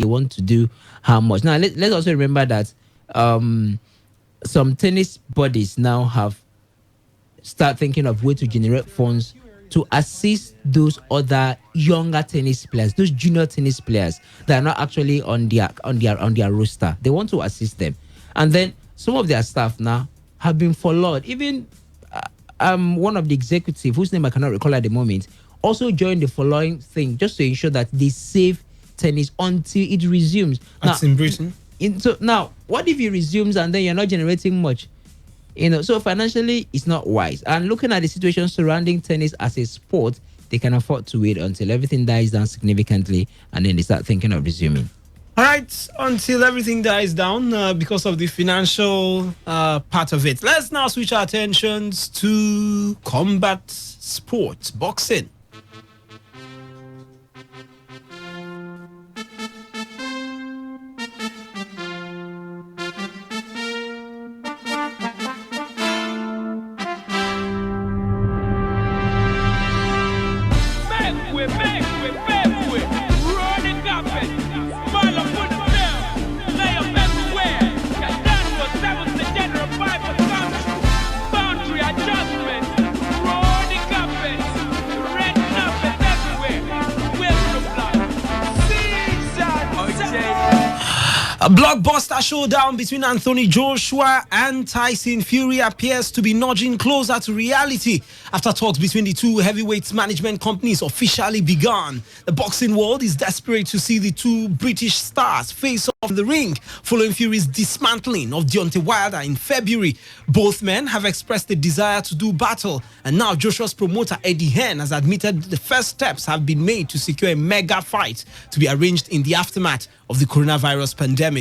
they want to do how much. Now, let's also remember that some tennis bodies now have start thinking of way to generate funds to assist those other younger tennis players, those junior tennis players that are not actually on their roster. They want to assist them, and then some of their staff now have been followed. Even one of the executive, whose name I cannot recall at the moment, also joined the following thing just to ensure that they save tennis until it resumes. That's in Britain. So now, what if it resumes and then you're not generating much? So financially, it's not wise. And looking at the situation surrounding tennis as a sport, they can afford to wait until everything dies down significantly, and then they start thinking of resuming. All right, until everything dies down because of the financial part of it. Let's now switch our attentions to combat sports, boxing. A blockbuster showdown between Anthony Joshua and Tyson Fury appears to be nudging closer to reality after talks between the two heavyweight management companies officially began. The boxing world is desperate to see the two British stars face off in the ring following Fury's dismantling of Deontay Wilder in February. Both men have expressed a desire to do battle, and now Joshua's promoter Eddie Hearn has admitted the first steps have been made to secure a mega fight to be arranged in the aftermath of the coronavirus pandemic.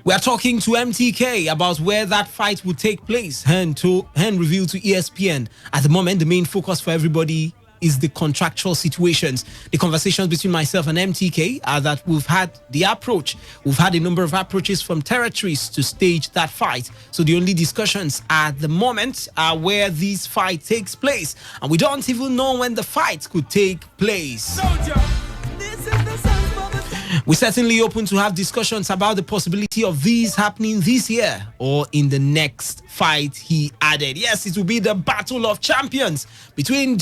We are talking to MTK about where that fight would take place. Hearn revealed to ESPN, at the moment, the main focus for everybody is the contractual situations. The conversations between myself and MTK are that we've had a number of approaches from territories to stage that fight. So the only discussions at the moment are where this fight takes place. And we don't even know when the fight could take place. We're certainly open to have discussions about the possibility of these happening this year or in the next fight, he added. Yes, it will be the battle of champions between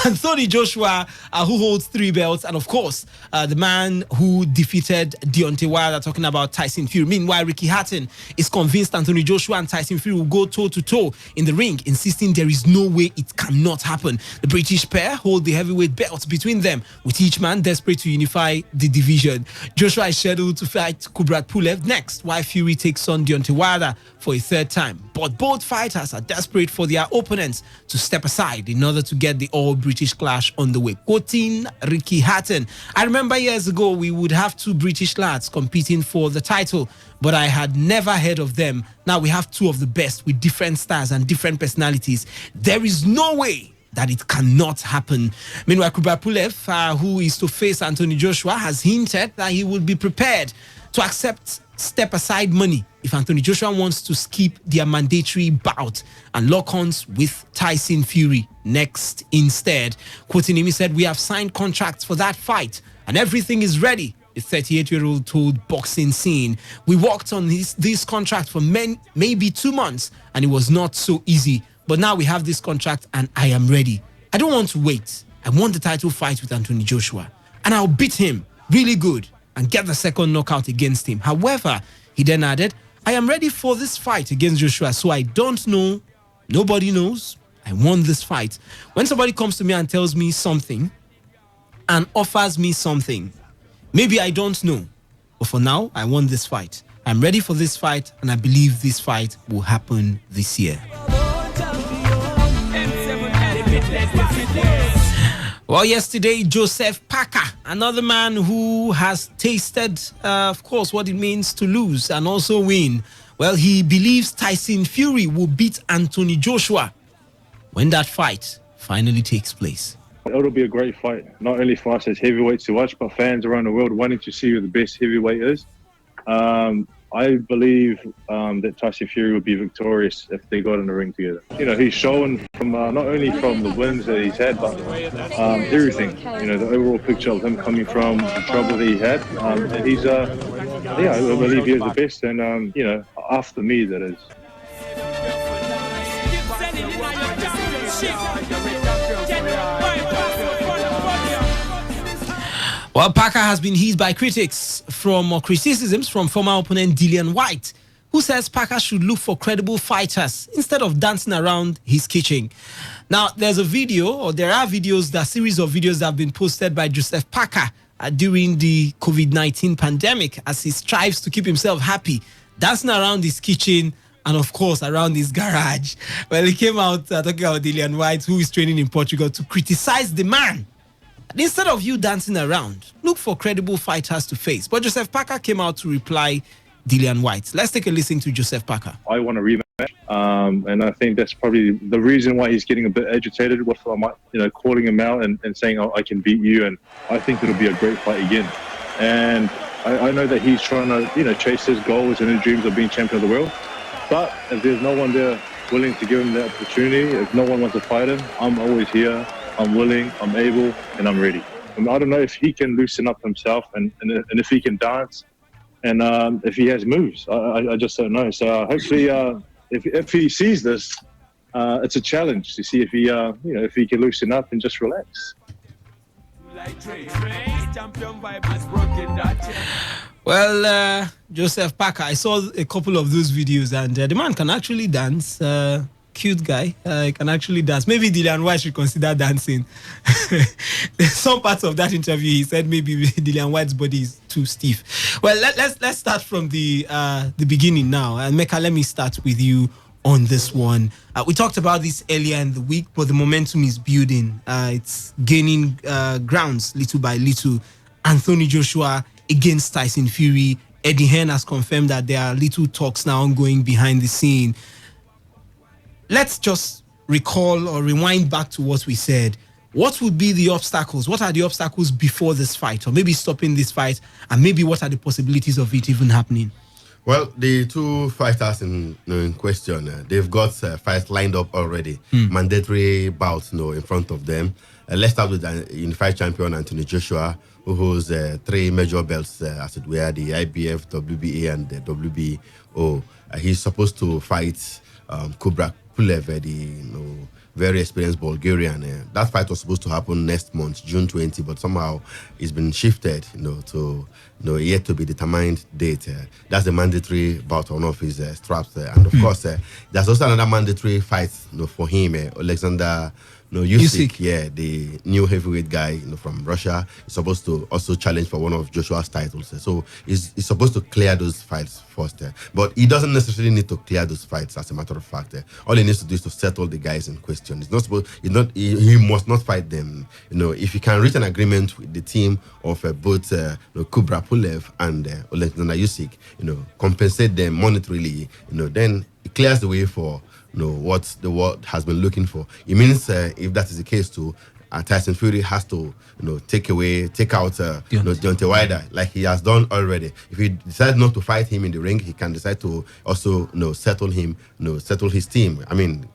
Anthony Joshua, who holds 3 belts, and of course, the man who defeated Deontay Wilder, talking about Tyson Fury. Meanwhile, Ricky Hatton is convinced Anthony Joshua and Tyson Fury will go toe-to-toe in the ring, insisting there is no way it cannot happen. The British pair hold the heavyweight belts between them, with each man desperate to unify the division. Joshua is scheduled to fight Kubrat Pulev next, while Fury takes on Deontay Wilder for a 3rd time. But both fighters are desperate for their opponents to step aside in order to get the all-British clash underway. Quoting Ricky Hatton, "I remember years ago we would have 2 British lads competing for the title, but I had never heard of them. Now we have 2 of the best with different styles and different personalities. There is no way that it cannot happen." Meanwhile, Kubrat Pulev, who is to face Anthony Joshua, has hinted that he will be prepared to accept step-aside money if Anthony Joshua wants to skip their mandatory bout and lock horns with Tyson Fury next instead. Quoting him, he said, "We have signed contracts for that fight and everything is ready." The 38-year-old told Boxing Scene, "We worked on this contract for maybe 2 months and it was not so easy. But now we have this contract and I am ready. I don't want to wait. I want the title fight with Anthony Joshua. And I'll beat him really good and get the second knockout against him. However," he then added, "I am ready for this fight against Joshua, so I don't know. Nobody knows. I want this fight. When somebody comes to me and tells me something and offers me something, maybe I don't know. But for now, I want this fight. I'm ready for this fight and I believe this fight will happen this year." Well, yesterday, Joseph Parker, another man who has tasted, of course, what it means to lose and also win. Well, he believes Tyson Fury will beat Anthony Joshua when that fight finally takes place. It'll be a great fight, not only for us as heavyweights to watch, but fans around the world wanting to see who the best heavyweight is. I believe that Tyson Fury would be victorious if they got in the ring together. He's shown from not only from the wins that he's had, but everything. The overall picture of him coming from the trouble that he had, and he's yeah, I believe he is the best, and after me, that is. Well, Parker has been hit by criticisms from former opponent Dillian White, who says Parker should look for credible fighters instead of dancing around his kitchen. Now, there are videos, a series of videos that have been posted by Joseph Parker during the COVID-19 pandemic as he strives to keep himself happy, dancing around his kitchen and, of course, around his garage. Well, he came out talking about Dillian White, who is training in Portugal, to criticize the man. Instead of you dancing around, look for credible fighters to face. But Joseph Parker came out to reply Dillian White. Let's take a listen to Joseph Parker. I want a rematch, and I think that's probably the reason why he's getting a bit agitated with calling him out and saying, "Oh, I can beat you." And I think it'll be a great fight again. And I know that he's trying to chase his goals and his dreams of being champion of the world. But if there's no one there willing to give him the opportunity, if no one wants to fight him, I'm always here. I'm willing, I'm able, and I'm ready. I don't know if he can loosen up himself and if he can dance and if he has moves. I just don't know. So hopefully, if he sees this, it's a challenge to see if he if he can loosen up and just relax. Well, Joseph Parker, I saw a couple of those videos, and the man can actually dance. Cute guy, can actually dance. Maybe Dillian White should consider dancing. Some parts of that interview, he said maybe Dillian White's body is too stiff. Well, let's start from the beginning now. And Mecca, let me start with you on this one. We talked about this earlier in the week, but the momentum is building. It's gaining grounds little by little. Anthony Joshua against Tyson Fury. Eddie Hearn has confirmed that there are little talks now ongoing behind the scene. Let's just recall or rewind back to what we said. What would be the obstacles? What are the obstacles before this fight, or maybe stopping this fight, and maybe what are the possibilities of it even happening? Well, the two fighters in question, they've got fights lined up already, mandatory bouts in front of them. Let's start with the unified champion Anthony Joshua, who holds 3 major belts, as it were, the IBF, WBA, and the WBO. He's supposed to fight Kubrat Pulev, the very experienced Bulgarian. That fight was supposed to happen next month, June 20, but somehow it's been shifted, to yet to be determined date. That's the mandatory bout on off his straps. And of course, there's also another mandatory fight for him, Alexander Usyk, the new heavyweight guy from Russia, is supposed to also challenge for one of Joshua's titles. So he's supposed to clear those fights first. But he doesn't necessarily need to clear those fights, as a matter of fact. All he needs to do is to settle the guys in question. He must not fight them. If he can reach an agreement with the team of both Kubrat Pulev and Alexander Usyk, compensate them monetarily, then it clears the way for what the world has been looking for. It means if that is the case too, Tyson Fury has to take out Deontay Wilder, like he has done already. If he decides not to fight him in the ring, he can decide to also settle his team. I mean,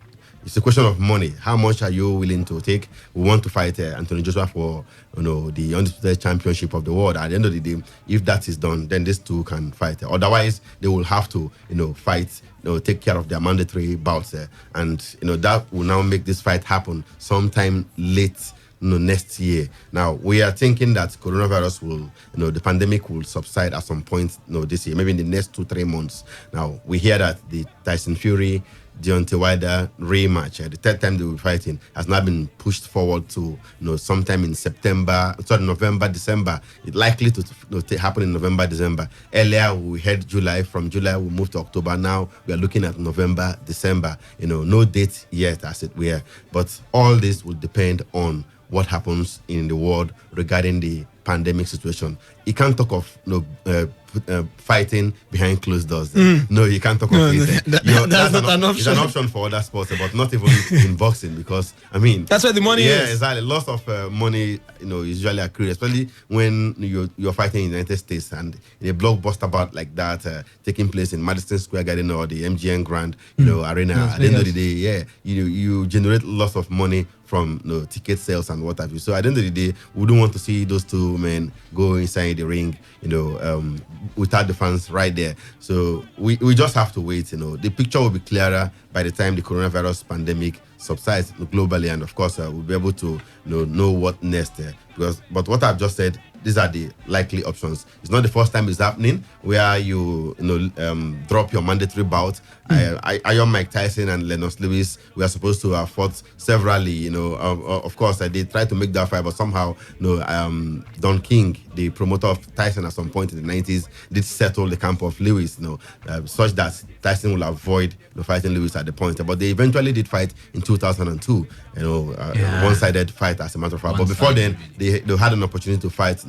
it's a question of money. How much are you willing to take? We want to fight Anthony Joshua for the undisputed championship of the world. At the end of the day, if that is done, then these two can fight. Otherwise, they will have to fight, take care of their mandatory bouts, and that will now make this fight happen sometime late next year. Now we are thinking that coronavirus will, the pandemic will subside at some point, this year, maybe in the next 2-3 months. Now we hear that the Tyson Fury Deontay Wilder rematch, the third time they will be fighting, has now been pushed forward to sometime in November, December. It's likely to happen in November, December. Earlier we had July. From July we moved to October. Now we are looking at November, December. No date yet, as it were. But all this will depend on what happens in the world regarding the pandemic situation. You can't talk of fighting behind closed doors. No, you can't talk of it. That's not an option. It's an option for other sports, but not even in boxing, because I mean that's where the money is. Yeah, exactly. Lots of money, usually accrued, especially when you're fighting in the United States and in a blockbuster bout like that taking place in Madison Square Garden or the MGM Grand, arena. At the end of the day, yeah, you generate lots of money from ticket sales and what have you. So at the end of the day, we don't want to see those two men go inside the ring, without the fans right there. So we just have to wait. The picture will be clearer by the time the coronavirus pandemic subsides globally, and of course we'll be able to know what next. But what I've just said, these are the likely options. It's not the first time it's happening where you drop your mandatory bout. Iron Mike Tyson and Lennox Lewis were supposed to have fought severally. Of course they tried to make that fight, but somehow Don King, the promoter of Tyson at some point in the 90s, did settle the camp of Lewis, such that Tyson will avoid fighting Lewis at the point. But they eventually did fight in 2002. One-sided fight, as a matter of fact. But before then, they had an opportunity to fight.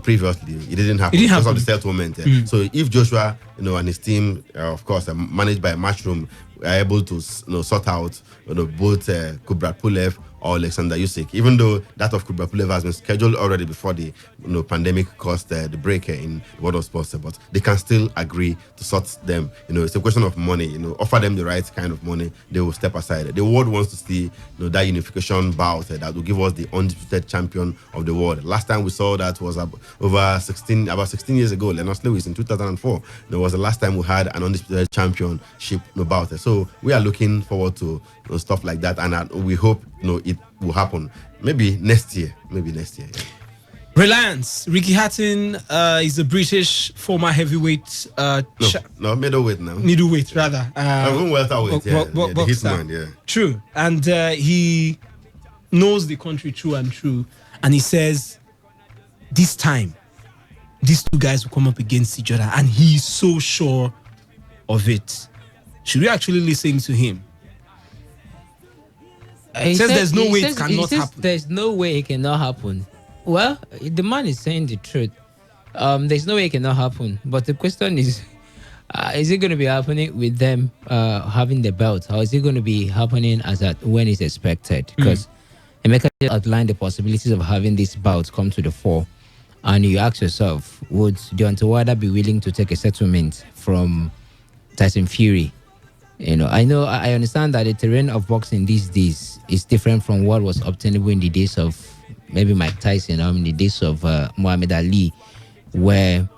Previously it didn't happen because of the settlement. So if Joshua, and his team, of course, managed by Matchroom, are able to sort out both Kubrat Pulev or Alexander Usyk, even though that of Kubrat Pulev has been scheduled already before the pandemic caused the break in the world of sports, but they can still agree to sort them. It's a question of money. Offer them the right kind of money, they will step aside. The world wants to see that unification bout that will give us the undisputed champion of the world. Last time we saw that was about 16 years ago. Lennox Lewis in 2004. That was the last time we had an undisputed championship bout. So we are looking forward to stuff like that, and we hope it will happen maybe next year. Yeah. Reliance. Ricky Hatton is a British former heavyweight. Middleweight now. Middleweight, rather. Even welterweight, the hitman, yeah. True. And he knows the country true and true. And he says, this time, these two guys will come up against each other. And he's so sure of it. Should we actually listen to him? He says there's no way it cannot happen. There's no way it cannot happen. Well, the man is saying the truth. There's no way it cannot happen. But the question is it going to be happening with them having the belt? Or is it going to be happening when it's expected? Because Emeka outlined the possibilities of having this bout come to the fore. And you ask yourself, would Deontay Wilder be willing to take a settlement from Tyson Fury? I understand that the terrain of boxing these days is different from what was obtainable in the days of maybe Mike Tyson or in the days of Muhammad Ali, where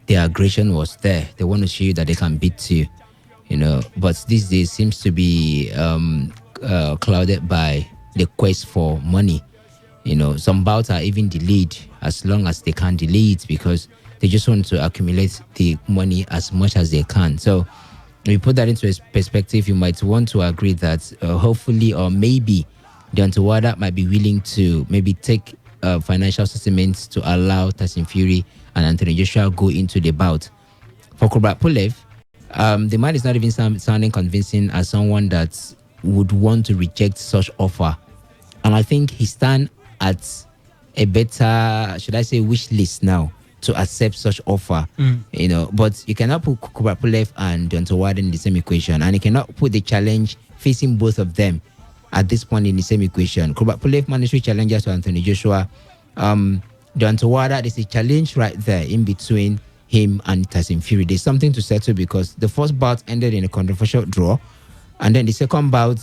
the aggression was there. They want to show you that they can beat you, But these days seems to be clouded by the quest for money. Some bouts are even delayed as long as they can delay it because they just want to accumulate the money as much as they can. So if you put that into a perspective, you might want to agree that hopefully or maybe Deontay Wilder might be willing to maybe take financial settlements to allow Tyson Fury and Anthony Joshua go into the bout. For Kubrat Pulev, the man is not even sounding convincing as someone that would want to reject such offer. And I think he stands at a better, should I say, wish list now to accept such offer, but you cannot put Kubrat Pulev and Deontay Wilder in the same equation, and you cannot put the challenge facing both of them at this point in the same equation. Kubrat Pulev mandatory challengers to Anthony Joshua. Deontay Wilder, there's a challenge right there in between him and Tyson Fury. There's something to settle because the first bout ended in a controversial draw, and then the second bout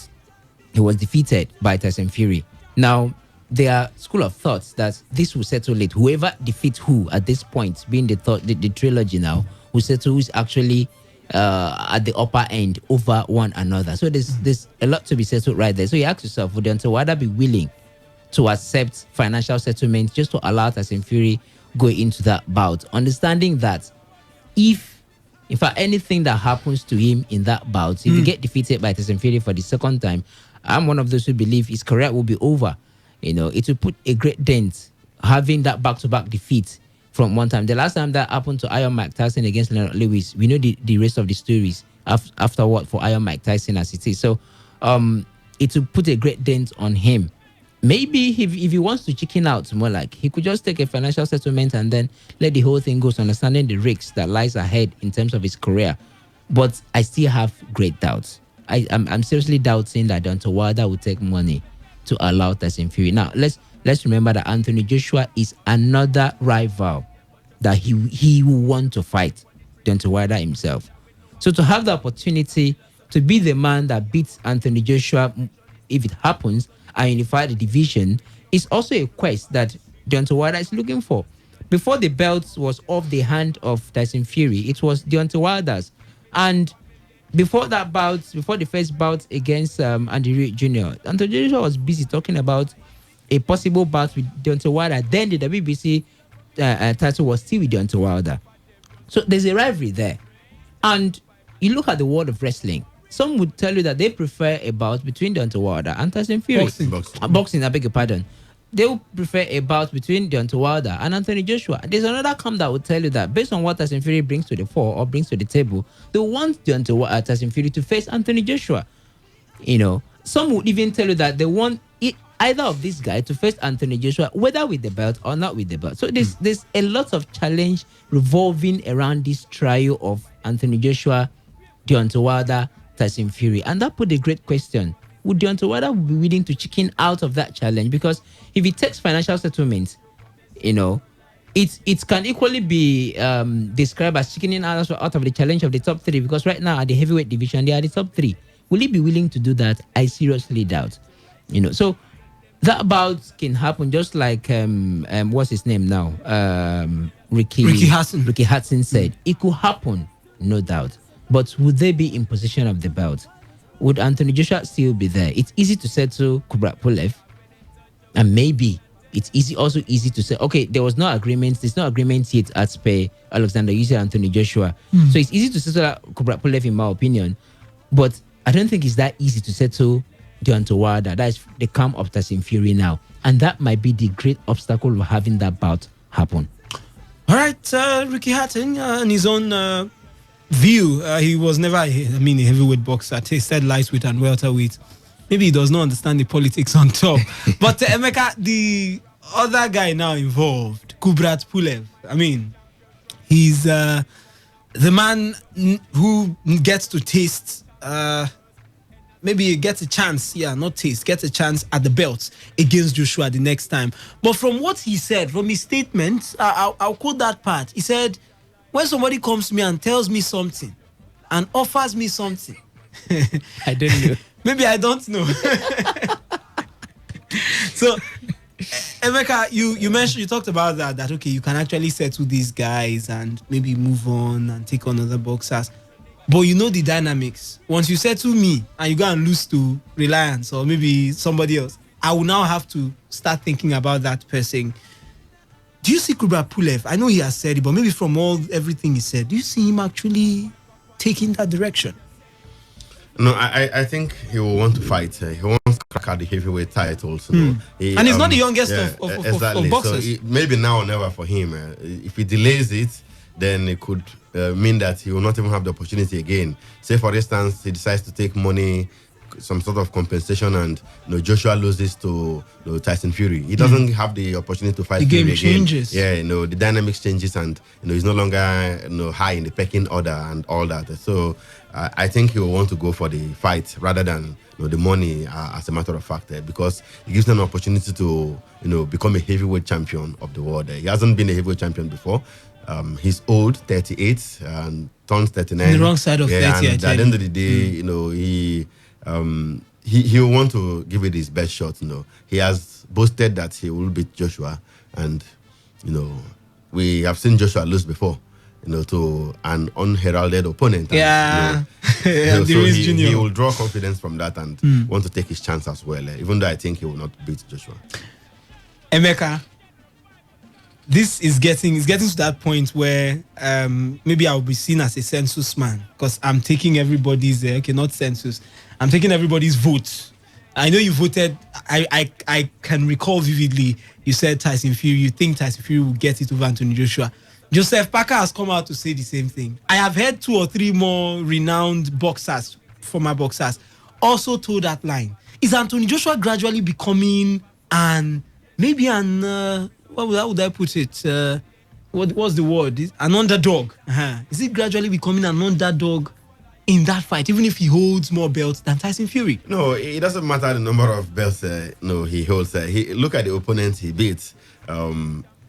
he was defeated by Tyson Fury. Now, there are school of thoughts that this will settle it. Whoever defeats who at this point, being the trilogy now, will settle who's actually at the upper end over one another. So there's a lot to be settled right there. So you ask yourself, would Deontay Wilder be willing to accept financial settlement just to allow Tyson Fury go into that bout, understanding that if in fact anything that happens to him in that bout, if you get defeated by Tyson Fury for the second time, I'm one of those who believe his career will be over. It will put a great dent having that back-to-back defeat from one time. The last time that happened to Iron Mike Tyson against Lennox Lewis, we know the rest of the stories afterward for Iron Mike Tyson as it is. So it will put a great dent on him maybe if he wants to chicken out more, like he could just take a financial settlement and then let the whole thing go, understanding the risks that lies ahead in terms of his career. But I still have great doubts. I'm seriously doubting that Deontay Wilder will take money to allow Tyson Fury. Now let's remember that Anthony Joshua is another rival that he will want to fight Deontay Wilder himself. So to have the opportunity to be the man that beats Anthony Joshua, if it happens, and unify the division, is also a quest that Deontay Wilder is looking for. Before the belt was off the hand of Tyson Fury, it was Deontay Wilder's. And before that bout, before the first bout against Andy Reid Jr., Anthony Joshua was busy talking about a possible bout with Deontay Wilder. Then the WBC title was still with Deontay Wilder. So there's a rivalry there. And you look at the world of wrestling, some would tell you that they prefer a bout between Deontay Wilder and Tyson Fury. Boxing, I beg your pardon. They would prefer a bout between Deontay Wilder and Anthony Joshua. There's another camp that would tell you that based on what Tyson Fury brings to the fore or brings to the table, they want Tyson Fury to face Anthony Joshua. You know, some would even tell you that they want either of these guys to face Anthony Joshua, whether with the belt or not with the belt. So there's a lot of challenge revolving around this trio of Anthony Joshua, Deontay Wilder, Tyson Fury. And that put a great question. Would Deontay Wilder be willing to chicken out of that challenge? Because if he takes financial settlement, you know, it can equally be described as chickening out of the challenge of the top three. Because right now at the heavyweight division, they are the top three. Will he be willing to do that? I seriously doubt. You know, so that bout can happen just like what's his name now? Ricky Hatton. Ricky Hatton said it could happen, no doubt. But would they be in position of the belt? Would Anthony Joshua still be there? It's easy to settle Kubrat Pulev, and maybe it's also easy to say, okay, there was no agreement. There's no agreement yet at Alexander Usyk, Anthony Joshua. So it's easy to settle Kubrat Pulev, in my opinion. But I don't think it's that easy to settle Deontay Wilder. That is the camp of Tyson Fury now, and that might be the great obstacle of having that bout happen. All right, Ricky Hatton, on his own view, he was never, a heavyweight boxer. Tasted lightweight and welterweight. Maybe he does not understand the politics on top. But Emeka, the other guy now involved, Kubrat Pulev. I mean, he's the man who gets to taste. Maybe gets a chance, gets a chance at the belt against Joshua the next time. But from what he said, from his statement, I'll quote that part. He said, when somebody comes to me and tells me something and offers me something, I don't know. Maybe I don't know. So, Emeka, you talked about that okay, you can actually settle these guys and maybe move on and take on other boxers. But you know the dynamics. Once you settle me and you go and lose to Reliance or maybe somebody else, I will now have to start thinking about that person. Do you see Kubrat Pulev? I know he has said it, but maybe from everything he said, do you see him actually taking that direction? No, I think he will want to fight. He wants to crack out the heavyweight titles. And he's not the youngest of boxers. So maybe now or never for him. If he delays it, then it could mean that he will not even have the opportunity again. Say, for instance, he decides to take money, some sort of compensation, and Joshua loses to Tyson Fury. He doesn't have the opportunity to fight. The Fury game changes. Again. Yeah, the dynamics changes, and he's no longer high in the pecking order and all that. So I think he will want to go for the fight rather than the money. As a matter of fact, because it gives him an opportunity to become a heavyweight champion of the world. He hasn't been a heavyweight champion before. He's old, 38, and turns 39. On the wrong side of 30. And at the end of the day, he will want to give it his best shot. He has boasted that he will beat Joshua, and we have seen Joshua lose before, to an unheralded opponent. Yeah, and, so he will draw confidence from that and want to take his chance as well. Even though I think he will not beat Joshua. Emeka, this is getting to that point where maybe I'll be seen as a census man because I'm taking everybody's not census. I'm taking everybody's vote. I know you voted. I can recall vividly. You said Tyson Fury. You think Tyson Fury will get it over Anthony Joshua. Joseph Parker has come out to say the same thing. I have heard 2 or 3 more renowned former boxers, also told that line. Is Anthony Joshua gradually becoming and maybe how would I put it? What's the word? An underdog. Is it gradually becoming an underdog in that fight, even if he holds more belts than Tyson Fury? No, it doesn't matter the number of belts he holds. He look at the opponent he beat.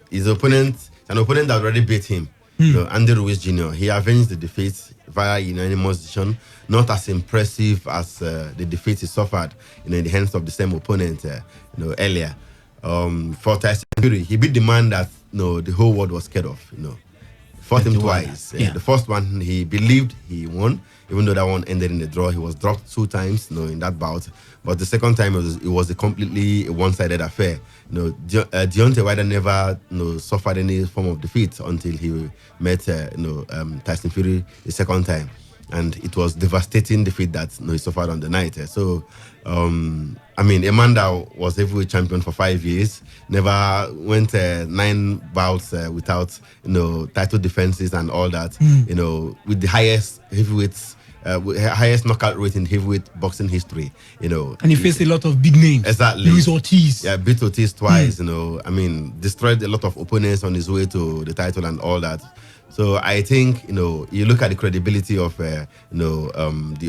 His opponent, an opponent that already beat him. Andy Ruiz Jr. He avenged the defeat via unanimous decision. Not as impressive as the defeat he suffered in the hands of the same opponent earlier. For Tyson Fury, he beat the man that the whole world was scared of. Fought him twice. The first one he believed he won, even though that one ended in a draw. He was dropped 2 times, in that bout. But the second time it was a completely one-sided affair. Deontay Wilder never suffered any form of defeat until he met Tyson Fury the second time, and it was devastating defeat that he suffered on the night. So, a man that was heavyweight champion for 5 years, never went 9 bouts without title defenses and all that. With the highest heavyweights. Highest knockout rate in heavyweight boxing history, And he faced a lot of big names. Exactly. Luis Ortiz. Yeah, beat Ortiz twice, destroyed a lot of opponents on his way to the title and all that. So I think, you look at the credibility of, the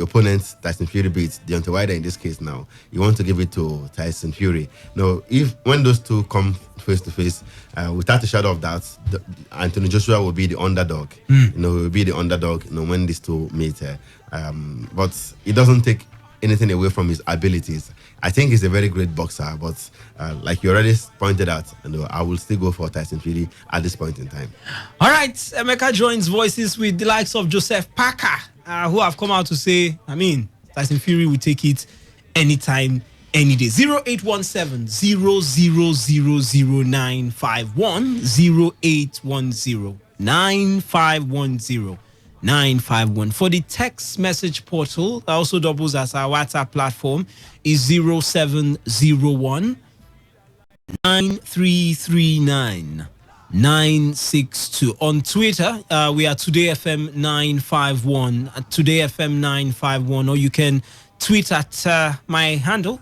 opponent Tyson Fury beats, Deontay Wilder in this case now, you want to give it to Tyson Fury. When those two come face to face, without a shadow of doubt, Anthony Joshua will be the underdog. He will be the underdog, when these two meet. But it doesn't take anything away from his abilities. I think he's a very great boxer, but like you already pointed out, I will still go for Tyson Fury at this point in time. All right, Emeka joins voices with the likes of Joseph Parker, who have come out to say, Tyson Fury will take it anytime, any day. 0817 0000951 0810 9510 951. For the text message portal, that also doubles as our WhatsApp platform, is 0701 9339 962. On Twitter, we are Today FM 951 at Today FM 951, or you can tweet at my handle.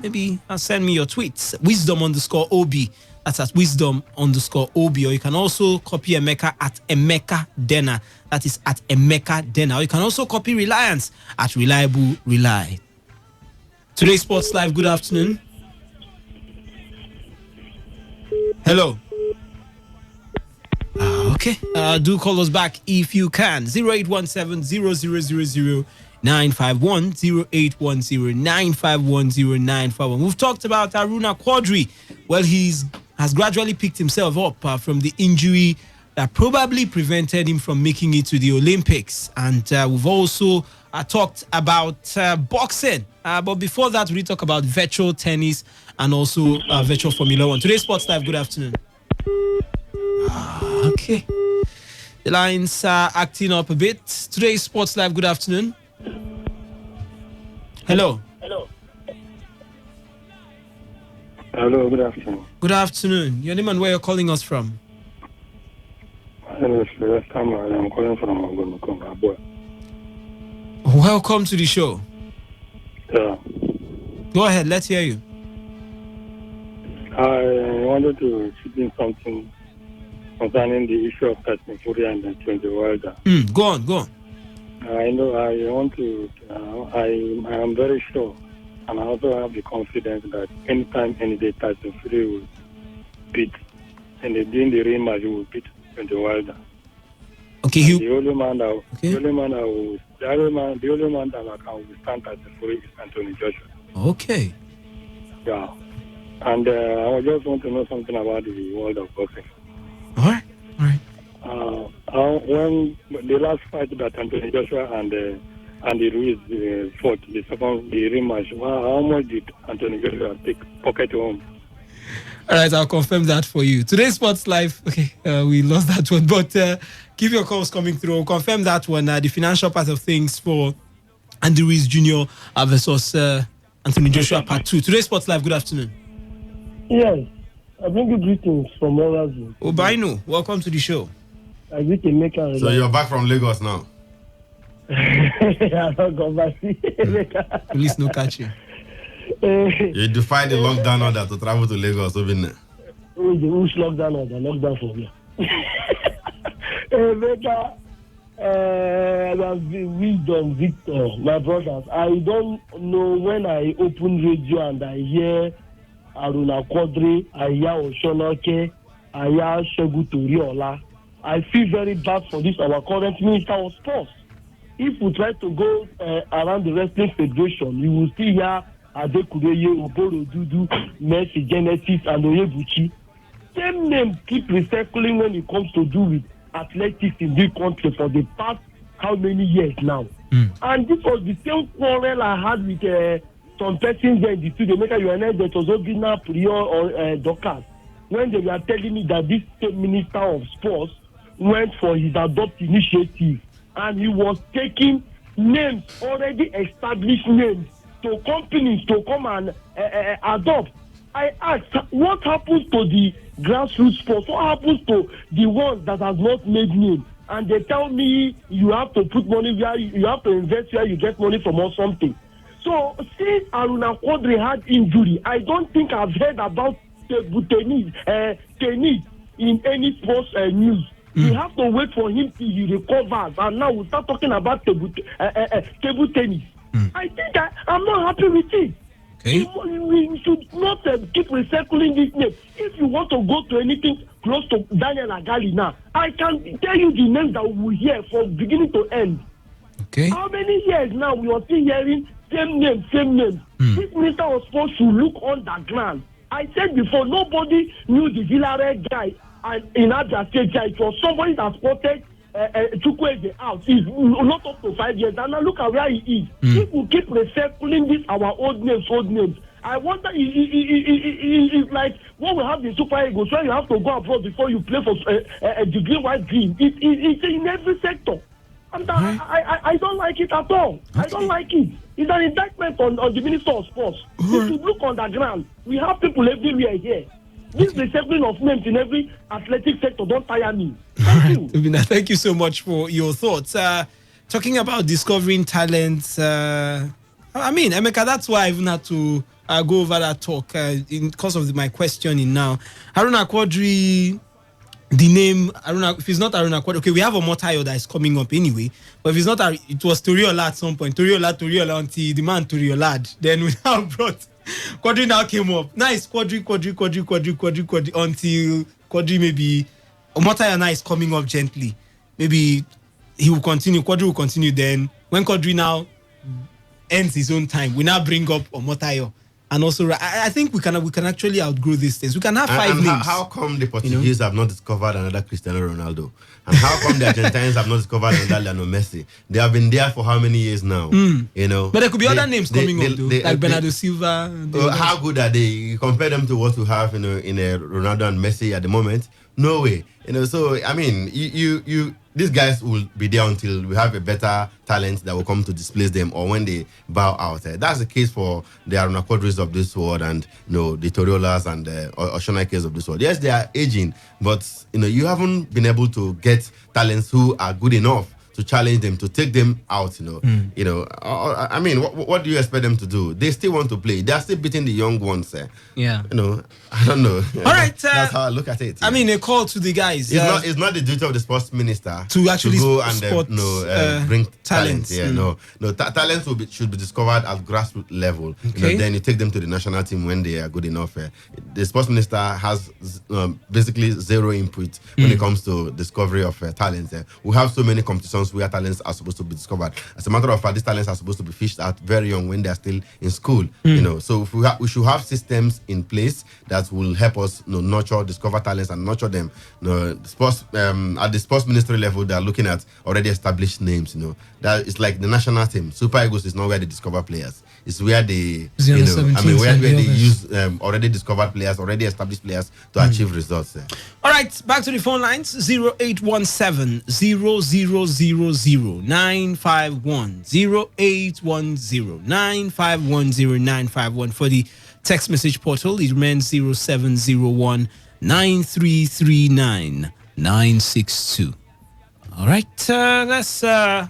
Maybe send me your tweets. Wisdom_OB. That's at wisdom_OB. Or you can also copy Emeka at Emeka Dena. That is at Emeka Dena. Or you can also copy Reliance at Reliable Rely. Today Sports Live, good afternoon. Hello. Okay. Do call us back if you can. 0817 0000 951 0810 951 951. We've talked about Aruna Quadri. Well, has gradually picked himself up from the injury that probably prevented him from making it to the Olympics. And we've also talked about boxing. But before that, we talk about virtual tennis and also virtual Formula One. Today's Sports Live, good afternoon. Okay. The lines are acting up a bit. Today's Sports Live, good afternoon. Hello. Hello, good afternoon. Good afternoon. Your name and where you're calling us from? My name is I'm calling from Ogunukoma. Welcome to the show. Yeah. Go ahead, let's hear you. I wanted to chip in something concerning the issue of Tyson Fury and the 20 Wilder. Go on. I know I want to, I am very sure, and I also have the confidence that anytime, any day, Tyson Fury will beat, and during the rematch, he will beat 20 Wilder. Okay, the only man that can withstand Tyson Fury is Anthony Joshua. Okay. Yeah. And I just want to know something about the world of boxing. All right. When the last fight that Anthony Joshua and Ruiz fought, the rematch, how much did Anthony Joshua take pocket home? All right, I'll confirm that for you. Today's Sports Live, okay, we lost that one, but keep your calls coming through. I'll confirm that one, the financial part of things for Andy Ruiz Jr. Versus Anthony Joshua Part 2. Today's Sports Live, good afternoon. Yes, I bring you greetings from Orazio. Obaino, welcome to the show. I greet Emeka. So you're back from Lagos now? I don't go back. Police no catch you. You defy the lockdown order to travel to Lagos, Who's lockdown order? Lockdown for me. Better. That's the wisdom, Victor, my brothers. I don't know when I open radio and I hear Aruna Quadri, I hear Oshonoke, I hear Shegu Toriola. I feel very bad for this, our current Minister of Sports. If we try to go around the Wrestling Federation, you will see here Adekureye, Oboro Dudu, Mercy Genesis, and Oyebuchi. Same name keep recycling when it comes to do with athletics in this country for the past how many years now. And this was the same quarrel I had with some persons there in the studio. Make you know that was Obina Prior or Dokas when they were telling me that this state minister of sports went for his adopt initiative and he was taking names, already established names, to companies to come and adopt. I asked, what happens to the grassroots sports? What happens to the ones that have not made name? And they tell me you have to put money where you have to invest where you get money from or something. So since Aruna Quadri had injury, I don't think I've heard about tennis in any sports news. We have to wait for him till he recovers, and now we start talking about table tennis. I think I'm not happy with it. Okay. We should not keep recycling this name. If you want to go to anything close to Daniel Agali now, I can tell you the names that we will hear from beginning to end. Okay. How many years now we are still hearing same name? This Minister of Sports should look on the ground. I said before, nobody knew the Villarreal guy and in Abia State guy. It was somebody that spotted Chukwueze out. He's not up to 5 years. And now look at where he is. If we keep recycling this, our old names. I wonder if like what we have the Super Eagles, where you have to go abroad before you play for the green, white, green. It's in every sector. And I don't like it at all. Okay. I don't like it. It's an indictment on the Minister of Sports. We should look on the ground. We have people everywhere here. This recycling of names in every athletic sector don't tire me. Thank you. Thank you so much for your thoughts. Talking about discovering talents, I mean, Emeka, that's why I even had to go over that talk because of my questioning now. Haruna Quadri, the name, Aruna, if it's not Aruna Quadri, okay, we have a Motayo that is coming up anyway, but if it's not, it was Toriola at some point. Toriola until the man Toriola. Then we now brought Quadri now came up. Nice, Quadri until Quadri maybe Motayo now is coming up gently. Maybe he will continue, Quadri will continue. Then when Quadri now ends his own time, we now bring up Omotayo. And also, I think we can actually outgrow these things. We can have five names. How come the Portuguese have not discovered another Cristiano Ronaldo? And how come the Argentines have not discovered another Lionel Messi? They have been there for how many years now? You know. But there could be other names coming up, like Bernardo Silva. How good are they? You compare them to what we have, in a Ronaldo and Messi at the moment. No way. So I mean, you these guys will be there until we have a better talent that will come to displace them, or when they bow out. That's the case for the Aruna Quadris of this world, and the Toriolas and the Oshonakes of this world. Yes, they are aging, but you haven't been able to get talents who are good enough to challenge them, to take them out. I mean, what do you expect them to do? They still want to play. They are still beating the young ones. Yeah. I don't know. All right. That's how I look at it. I mean, a call to the guys. It's not the duty of the sports minister to actually go and bring talents. Talents should be discovered at grassroots level. Okay. Then you take them to the national team when they are good enough. The sports minister has basically zero input when it comes to discovery of talents. We have so many competitions where talents are supposed to be discovered. As a matter of fact, these talents are supposed to be fished out very young when they are still in school. So if we should have systems in place that will help us nurture, discover talents and nurture them. Sports at the sports ministry level, they are looking at already established names. That is like the national team. Super Eagles is not where they discover players. It's where they where they use already discovered players, already established players to achieve results. All right, back to the phone lines. 0817 0000 951 0810 951 951 for the text message portal. It remains 0701 9339 962. All right, let's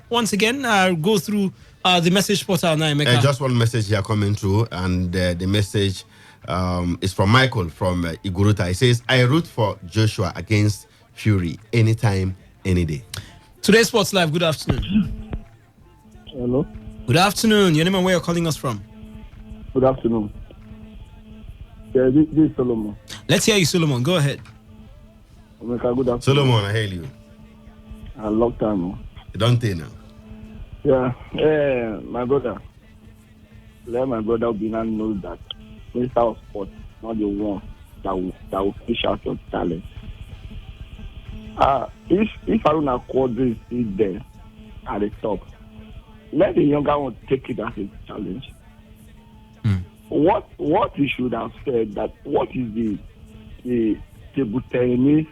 once again go through the message portal now, Emeka. Just one message here coming through, and the message is from Michael from Iguruta. He says, I root for Joshua against Fury anytime, any day. Today's Sports Live, good afternoon. Hello. Good afternoon. Your name and where you're calling us from? Good afternoon. Yeah, this is Solomon. Let's hear you, Solomon. Go ahead. Good afternoon. Solomon, I hail you. A long time. You don't think now? Yeah, my brother. Let my brother Obina know that Minister of Sport not the one that will fish out your talent. If Aruna Quadri is there at the top, let the younger one take it as a challenge. What he should have said that what is the table tennis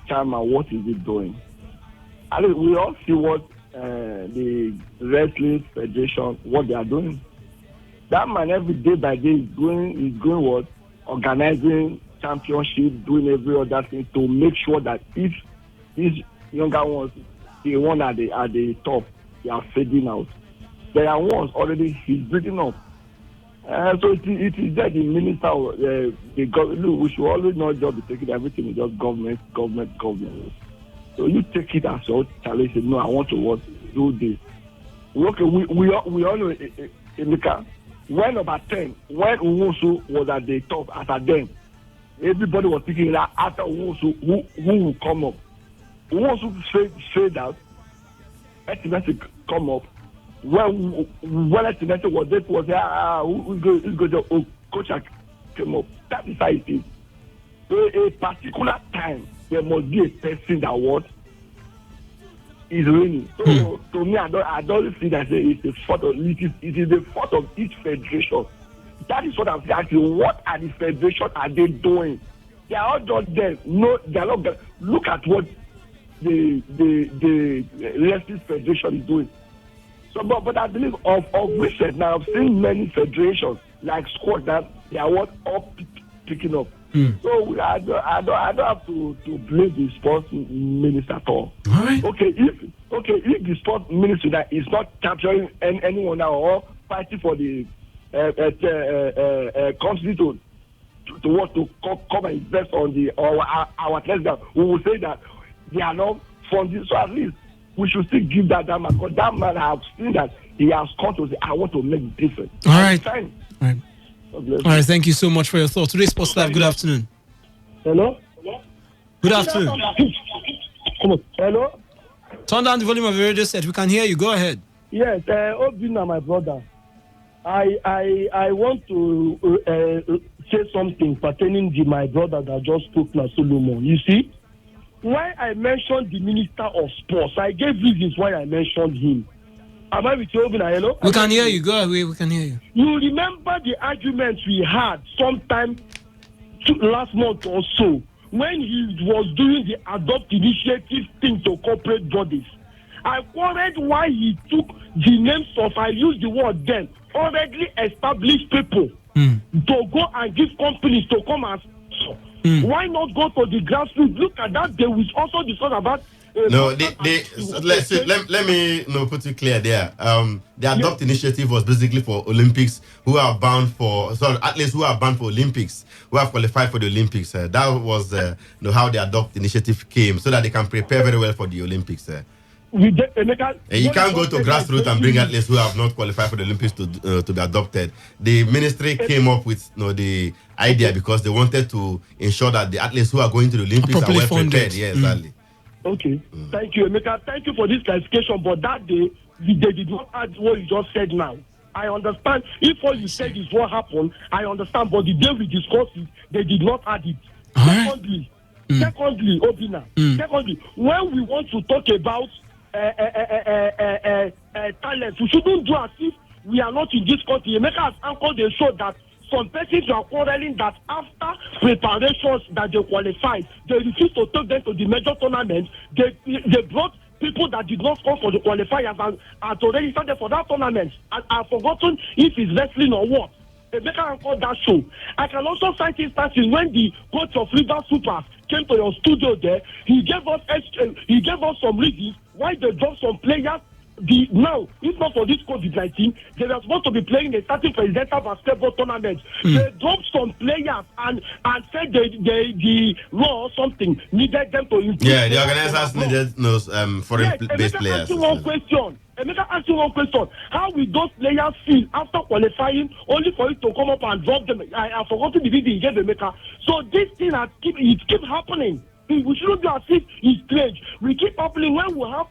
chairman, what is he doing? I mean, we all see what the wrestling federation, what they are doing. That man every day by day is going what? Organizing championship, doing every other thing to make sure that if these younger ones, the one at the top, they are fading out. There are ones already he's building up. So it is that the minister, look, we should always not just be taking everything is just government. So you take it as your challenge. Say, no, I want to do this. Okay, we all know Emeka. When number 10, when Uwosu was at the top, after them, everybody was thinking that after Uwosu, who will come up? Uwosu said that estimated come up. When estimated was there, who's going to coach came up. That is how it is. So a particular time, there must be a person that is winning. So to me, I don't see that it's a fault of it is the fault of each federation. That is what I'm asking. What are the federation are they doing? They are all just there. No, they are not there. Look at what the wrestling federation is doing. So, but I believe of recent now I've seen many federations like squad that they are all picking up. So I don't have to blame the sports minister at all. Right. Okay, if the sports minister that is not capturing anyone now or fighting for the country to come and invest on our athletes, that we will say that they are not funding. So at least we should still give that man, because that man have seen that he has come to say, I want to make a difference. All right. All right, thank you so much for your thoughts. Today's Sports Live, good afternoon. Hello? Good afternoon. Come on. Hello? Turn down the volume of your radio set. We can hear you. Go ahead. Yes, Obina, my brother. I want to say something pertaining to my brother that just spoke now, Solomon. You see, when I mentioned the Minister of Sports, I gave reasons why I mentioned him. Am I with you, Obina? Hello? We can hear you. Go ahead. We can hear you. You remember the arguments we had sometime last month or so when he was doing the adopt initiative thing to corporate bodies. I quarreled why he took the names of, I use the word then, already established people to go and give companies to come and why not go to the grassroots? Look at that. They will also discuss about. No, let me put it clear there. The Adopt initiative was basically for Olympics who are bound for, athletes who are bound for Olympics, who have qualified for the Olympics. That was how the Adopt initiative came, so that they can prepare very well for the Olympics. You can't go to grassroots and bring athletes who have not qualified for the Olympics to be adopted. The ministry came up with the idea because they wanted to ensure that the athletes who are going to the Olympics are well prepared. Yeah, exactly. Okay. Thank you, Emeka. Thank you for this clarification. But that day, they did not add what you just said now. I understand. If what you said is what happened, I understand. But the day we discussed it, they did not add it. Secondly, Obina. Secondly, when we want to talk about talent, we shouldn't do as if we are not in this country. Emeka has anchored the show that some persons are quarreling that after preparations that they qualified, they refused to take them to the major tournament. They brought people that did not come for the qualifiers and to register them for that tournament. And I've forgotten if it's wrestling or what. Emeka anchored that show. I can also cite instances when the coach of River Supers came to your studio there. He gave us some reasons why they dropped some players now, if not for this COVID-19, they were supposed to be playing a certain presidential basketball tournament. They dropped some players and said the law or something needed them to improve. Yeah, the organizers needed those foreign-based players. Ask you one question. Ask you one question. How will those players feel after qualifying only for it to come up and drop them? I forgot the video he gave Emeka. So this thing keep happening. We shouldn't be as if it's strange. We keep happening when we have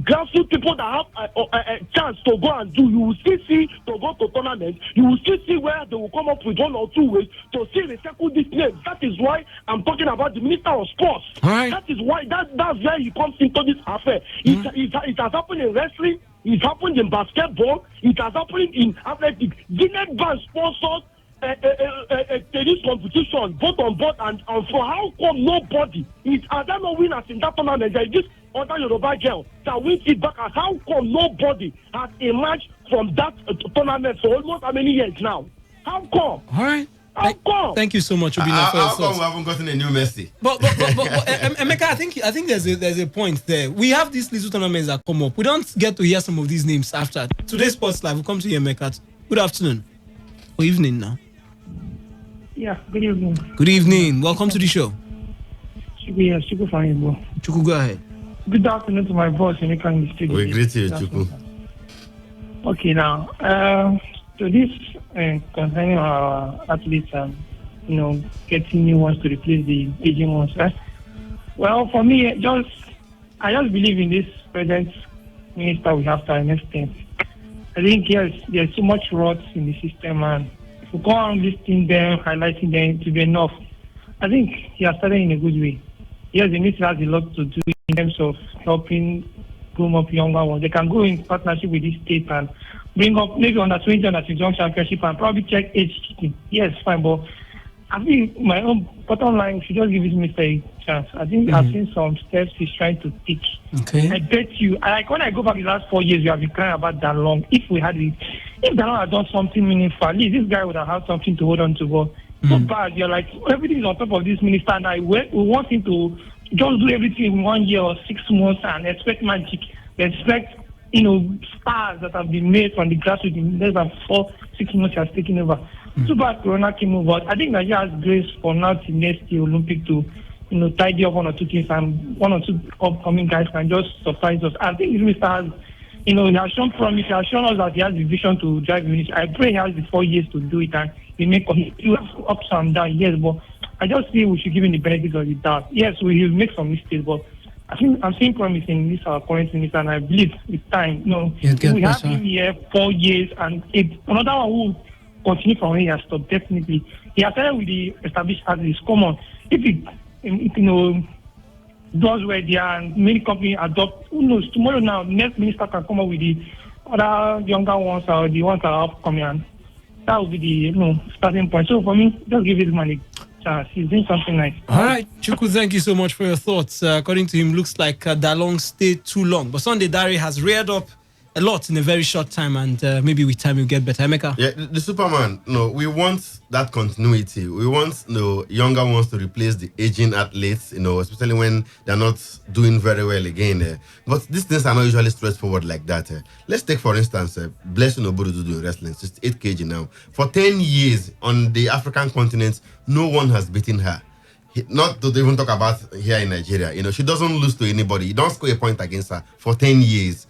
grassroots people that have a chance to go and do. You will still see to go to tournaments. You will still see where they will come up with 1 or 2 ways to still recycle this name. That is why I'm talking about the Minister of Sports. Right. That is why that's where he comes into this affair. It has happened in wrestling. It happened in basketball. It has happened in athletics. Guinness Bank sponsors a tennis competition, both on board and for how come nobody is there no winners in that tournament? There is this other Yoruba girl that wins it back. How come nobody has emerged from that tournament for almost how many years now? How come? All right. How come? Thank you so much, Obina, for your How come thoughts. we haven't gotten a new Messi? But Emeka, I think there's a point there. We have these little tournaments that come up. We don't get to hear some of these names after today's Sports Live. We'll come to you, Emeka. Good afternoon or evening now. Yeah, good evening. Good evening. Welcome to the show. Super fine, bro. Chuku, go ahead. Good afternoon to my boss in the studio. We greet you, Chuku. Okay, now, to this concerning our athletes and, getting new ones to replace the aging ones, well, for me, I just believe in this present minister we have to an extent. I think, yes, there's so much rot in the system, and if we go on listing them, highlighting them to be enough, I think he has started in a good way. Yes, the minister has a lot to do in terms of helping groom up younger ones. They can go in partnership with this state and bring up maybe under 20 under 21 championship and probably check age cheating. Yes, fine, but I think my own bottom line should just give this minister a chance. I think I've seen some steps he's trying to take. Okay. I bet you, when I go back the last 4 years, we have been crying about that long. If Dalong had done something meaningful, at least this guy would have had something to hold on to. But so bad, you're like, everything is on top of this minister, and we want him to just do everything in 1 year or 6 months and expect magic. Expect, stars that have been made from the grassroots in less than 4-6 months has taken over. Too bad Corona came over. I think Nigeria has grace for now to next year Olympic to, tidy up 1 or 2 things, and 1 or 2 upcoming guys can just surprise us. I think this minister has, he has shown promise. He has shown us that he has the vision to drive the ministry. I pray he has the 4 years to do it, and he may have ups and downs, yes, but I just feel we should give him the benefit of the doubt. Yes, we will make some mistakes, but I think I'm seeing promise in this our current minister, and I believe with time, we have him here 4 years, and another one who will continue from where he has stopped, definitely. He has started with the established athletes. Come on, if does where they are and many companies adopt, who knows, tomorrow now, next minister can come up with the other younger ones or the ones that are upcoming, and that will be the starting point. So for me, just give this man a chance. He's doing something nice. All right, Chuku, thank you so much for your thoughts. According to him, looks like Dalong stayed too long. But Sunday Dari has reared up a lot in a very short time, and maybe with time he'll get better. Emeka? Yeah, the Superman, we want that continuity. We want younger ones to replace the aging athletes, especially when they're not doing very well again. But these things are not usually straightforward like that. Let's take, for instance, Blessing Oburudu in wrestling, 68 kg now. For 10 years on the African continent, no one has beaten her. Not to even talk about here in Nigeria. She doesn't lose to anybody. You don't score a point against her for 10 years.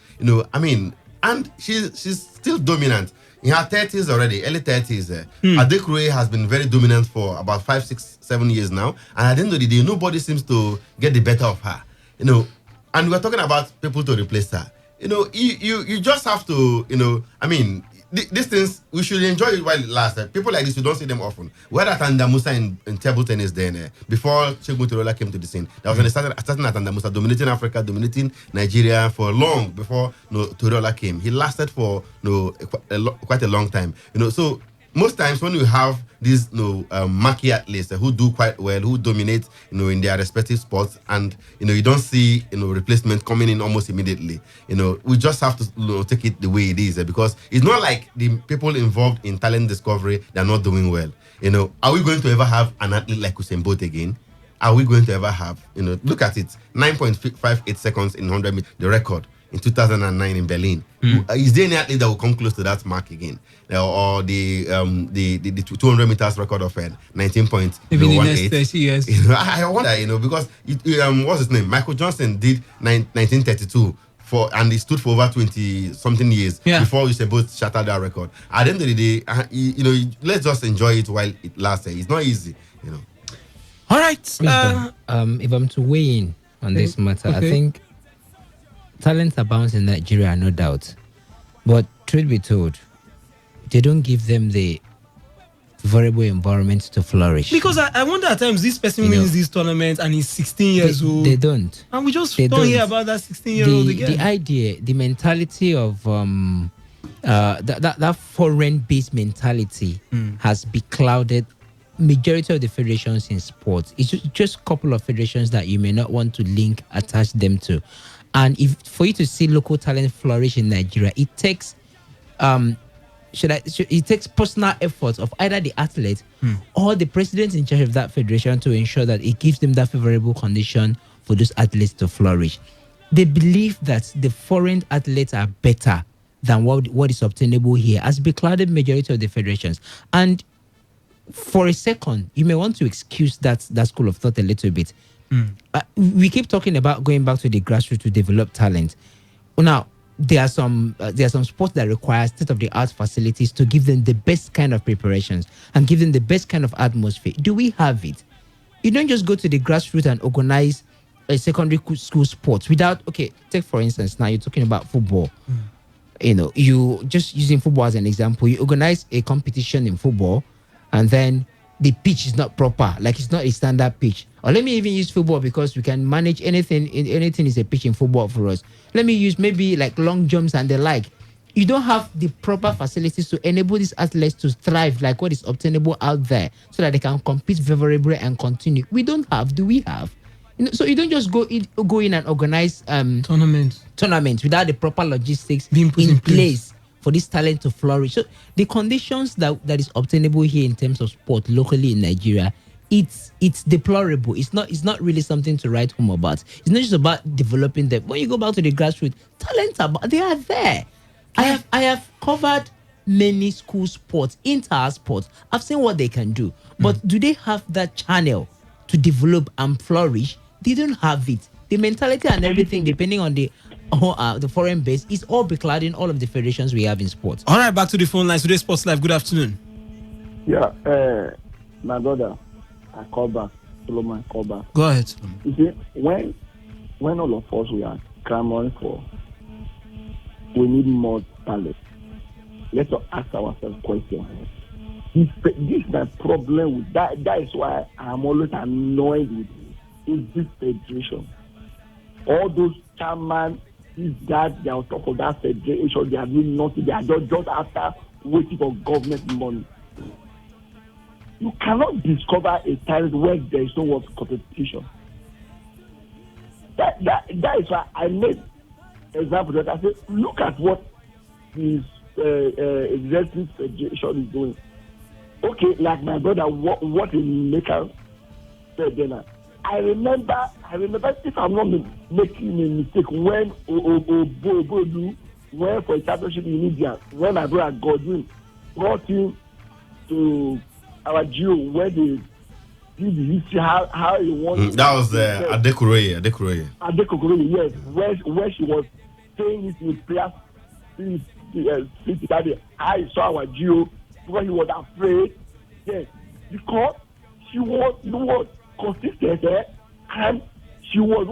And she's still dominant. In her 30s already, early 30s. Adekroe has been very dominant for about 5, 6, 7 years now. And at the end of the day, nobody seems to get the better of her. And we're talking about people to replace her. You just have to, these things, we should enjoy it while it lasts. People like this, you don't see them often. We had Atanda Musa in table tennis then, before Segun Tirola came to the scene. That was when they started Atanda Musa, dominating Africa, dominating Nigeria for long before Tirola came. He lasted for quite a long time. So most times when you have these marquee athletes who do quite well, who dominate in their respective sports, and you don't see replacement coming in almost immediately, we just have to take it the way it is, because it's not like the people involved in talent discovery, they're not doing well. Are we going to ever have an athlete like Usain Bolt again? Are we going to ever have, look at it, 9.58 seconds in 100 meters, the record. in 2009 in Berlin. Is there any athlete that will come close to that mark again? Or the 200 meters record of 19.018? Maybe in the next 30 years. I wonder, because what's his name? Michael Johnson did 1932 and he stood for over 20 something years before Usain Bolt shattered that record. At the end of the day, let's just enjoy it while it lasts. It's not easy. All right. If I'm to weigh in on this matter, I think talents abound in Nigeria, no doubt. But truth be told, they don't give them the favorable environment to flourish. Because I wonder at times this person wins this tournament and he's 16 years old. They don't. And we just don't hear about that 16-year-old again. The idea, the mentality of that foreign-based mentality has beclouded majority of the federations in sports. It's just a couple of federations that you may not want to attach them to. And for you to see local talent flourish in Nigeria, it takes it takes personal efforts of either the athlete or the president in charge of that federation to ensure that it gives them that favorable condition for those athletes to flourish. They believe that the foreign athletes are better than what is obtainable here, as beclouded majority of the federations. And for a second, you may want to excuse that school of thought a little bit. We keep talking about going back to the grassroots to develop talent. Now, there are some sports that require state-of-the-art facilities to give them the best kind of preparations and give them the best kind of atmosphere. Do we have it? You don't just go to the grassroots and organize a secondary school sport without, take for instance, now you're talking about football. You just using football as an example, you organize a competition in football and then the pitch is not proper, like it's not a standard pitch. Or let me even use football because we can manage anything is a pitch in football for us. Let me use maybe like long jumps and the like. You don't have the proper facilities to enable these athletes to thrive like what is obtainable out there so that they can compete favorably and continue. We don't have. Do we have? So you don't just go in and organize tournaments without the proper logistics being put in place for this talent to flourish. So the conditions that is obtainable here in terms of sport locally in Nigeria, it's deplorable. It's not really something to write home about. It's not just about developing them. When you go back to the grassroots, talents they are there. I have covered many school sports, inter sports. I've seen what they can do, but do they have that channel to develop and flourish? They don't have it. The mentality and everything, depending on the foreign base, is all beclouding all of the federations we have in sports. All right, back to the phone lines. Today Sports Live. Good afternoon. Yeah, my brother, I call back. Solomon, call back. Go ahead. You see, when all of us we are clamoring for, we need more talent. Let's ask ourselves questions. This is my problem with that. That is why I'm always annoyed with this federation. All those chairman, they are on top of that federation. They are doing nothing. They are just after waiting for government money. You cannot discover a talent where there is no work competition. That is why I made example that I said, look at what this executive federation is doing. Okay, like my brother, what in Maker said then. I remember if I'm not making a mistake, when Obodu went for a championship in India, when my brother Godwin brought him to our Geo, where they did the history, how he won. That was Adekoroye, yes, where she was saying it in prayer, how he saw our Geo, because he was afraid, yes, because she was consistent, and she was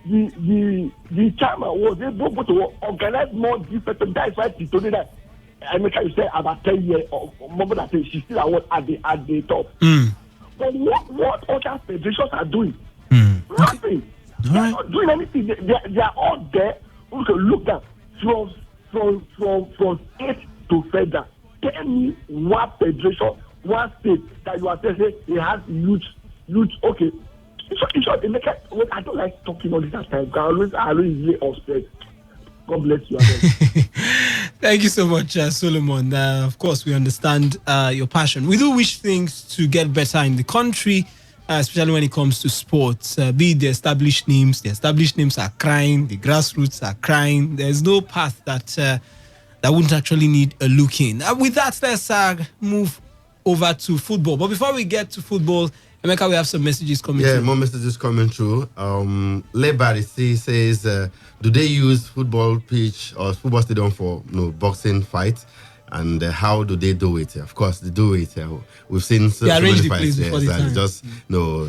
the chairman was able to organize more different. That's why she told me that America, you say about 10 years or more than that, she's still at the top. But what other federations are doing? Nothing. They're not doing anything. They are all there. Okay, look down from state to federal. Tell me what federation, one state that you are saying it has huge. Okay, in short, I don't like talking all this time. I always really upset. God bless you. Thank you so much, Solomon. Of course, we understand your passion. We do wish things to get better in the country, especially when it comes to sports. Be it the established names. The established names are crying. The grassroots are crying. There's no path that wouldn't actually need a look in. With that, let's move over to football. But before we get to football, Emeka, we have some messages coming through. Yeah, more messages coming through. Lebarisi says, do they use football pitch or football stadium for boxing fights? And how do they do it? Of course, they do it. We've seen so many fights. They just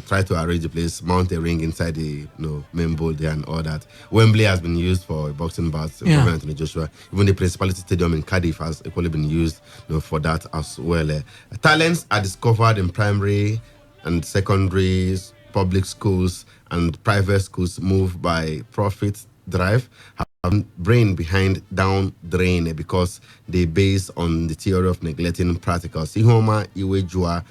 try to arrange the place, mount a ring inside the main bowl there and all that. Wembley has been used for boxing bouts. Anthony Joshua. Even the Principality Stadium in Cardiff has equally been used for that as well. Talents are discovered in primary and secondary, public schools and private schools moved by profit drive. Brain behind down drain because they base on the theory of neglecting practicals. Ihoma Iwejua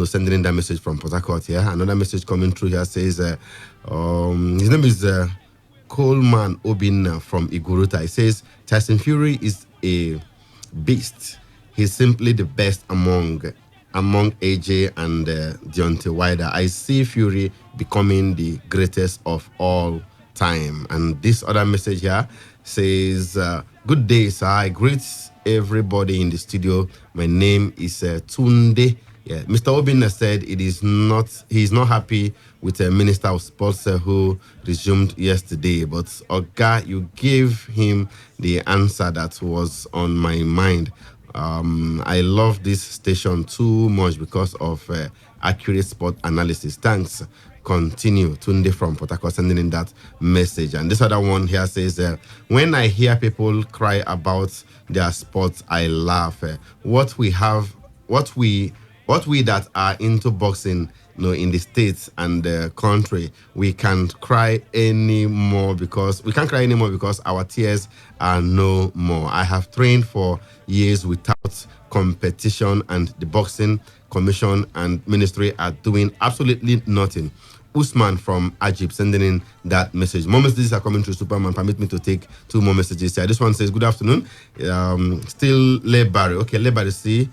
sending in that message from Port Harcourt here. Another message coming through here says his name is Coleman Obin from Iguruta. He says Tyson Fury is a beast. He's simply the best among AJ and Deontay Wilder. I see Fury becoming the greatest of all time. And this other message here says, good day, sir. I greet everybody in the studio. My name is Tunde. Yeah, Mr. Obin said he's not happy with the Minister of Sports who resumed yesterday. But Oga, you gave him the answer that was on my mind. I love this station too much because of accurate sport analysis. Thanks. Continue. Tunde from Port Harcourt sending in that message. And this other one here says, when I hear people cry about their sports, I laugh. What we that are into boxing, in the States and the country, we can't cry anymore because our tears are no more. I have trained for years without competition, and the boxing commission and ministry are doing absolutely nothing. Usman from Ajib sending in that message. More messages are coming through, Superman. Permit me to take two more messages here. This one says, good afternoon. Still Lebari. Okay, Lebari C.